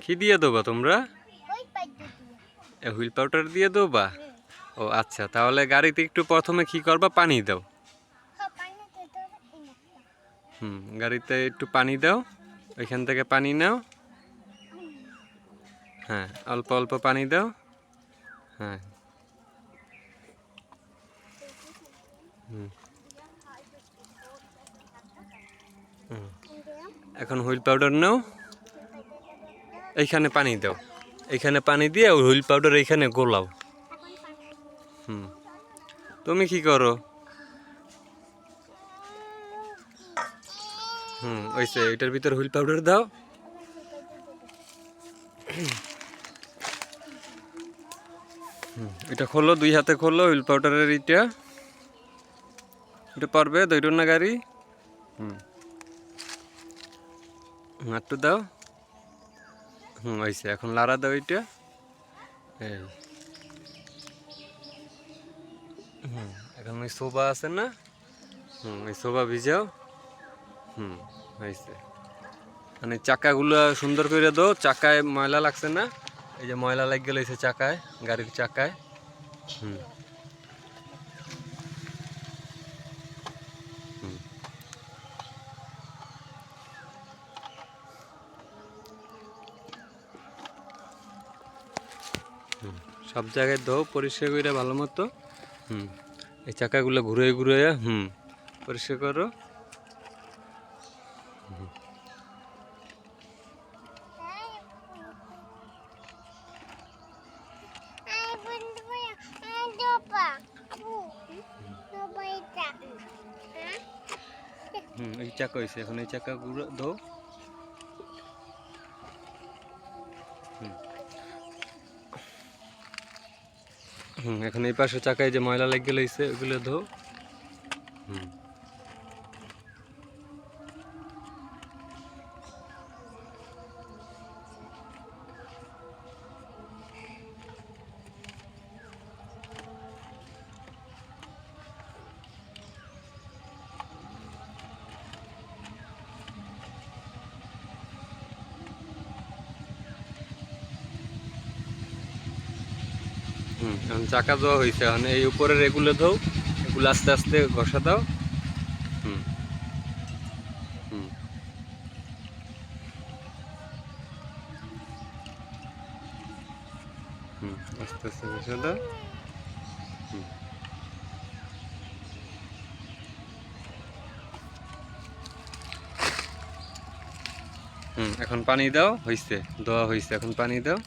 কি দিয়ে দেবা তোমরা? হুইল পাউডার দিয়ে দেবা? ও আচ্ছা, তাহলে গাড়িতে একটু প্রথমে কি করবা, পানি দাও। গাড়িতে একটু পানি দাও, ওইখান থেকে পানি নাও। হ্যাঁ, অল্প অল্প পানি দাও। হ্যাঁ, এখন হুইল পাউডার নাও, এইখানে পানি দাও, এইখানে পানি দিয়ে হুইল পাউডার এইখানে গোলাও। তুমি কি করো? ওইসে এটার ভিতর হুইল পাউডার দাও। এটা খোলো, দুই হাতে খোলো হুইল পাউডারের এটা পারবে ধৈর্য না গাড়ি। একটু দাও। হয়েছে, এখন লাড়া দাও এটা। এই এখন ওই শোভা আছে না, ওই শোভা ভিজাও। হয়েছে, মানে চাকাগুলো সুন্দর করে দাও, চাকায় ময়লা লাগছে না, এই যে ময়লা লাগ গেল চাকায়, গাড়ির চাকায়। সব জায়গায় দাও পরিষ্কার করে ভালো মতো। এই চাকাগুলো ঘুরে ঘুরে পরিষ্কার করো। এই চাকা হয়েছে, এখন এই চাকাগুলো দাও। এখন এই পাশে চাকায় যে ময়লা লেগে গেল ওইগুলো ধো। এখন চাকা ধোয়া হয়েছে, এখন এই উপরের এগুলো ধো, এগুলো আস্তে আস্তে ঘষা দাও। আস্তে আস্তে ঘষা দাও। এখন পানি দাও, হয়েছে, ধোয়া হয়েছে, এখন পানি দাও।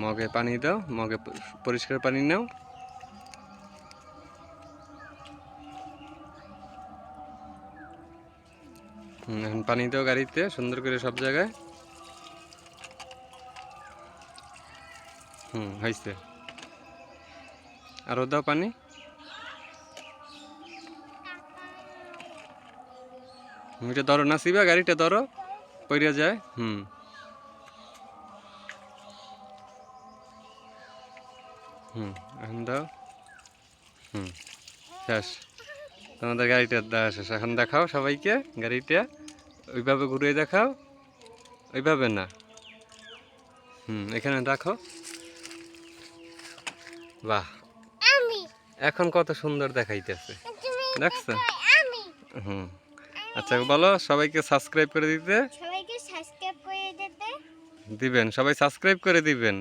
মগে পানি দাও, মগে পরিষ্কার পানি নাও। এখন পানি দাও গাড়িতে সুন্দর করে সব জায়গায়। হয়েছে, আরো দাও পানি। এটা ধরো না সিবা, গাড়িটা ধরো, পড়ে যায়। এখন দাও। শেষ, তোমাদের গাড়িটা দেওয়া শেষ। এখন দেখাও সবাইকে গাড়িটা, ওইভাবে ঘুরে দেখাও, ওইভাবে না। এখানে রাখো। বাহ, এখন কত সুন্দর দেখাইতেছে, দেখছো? আচ্ছা বলো সবাইকে সাবস্ক্রাইব করে দিতে। দিবেন, সবাই সাবস্ক্রাইব করে দিবেন।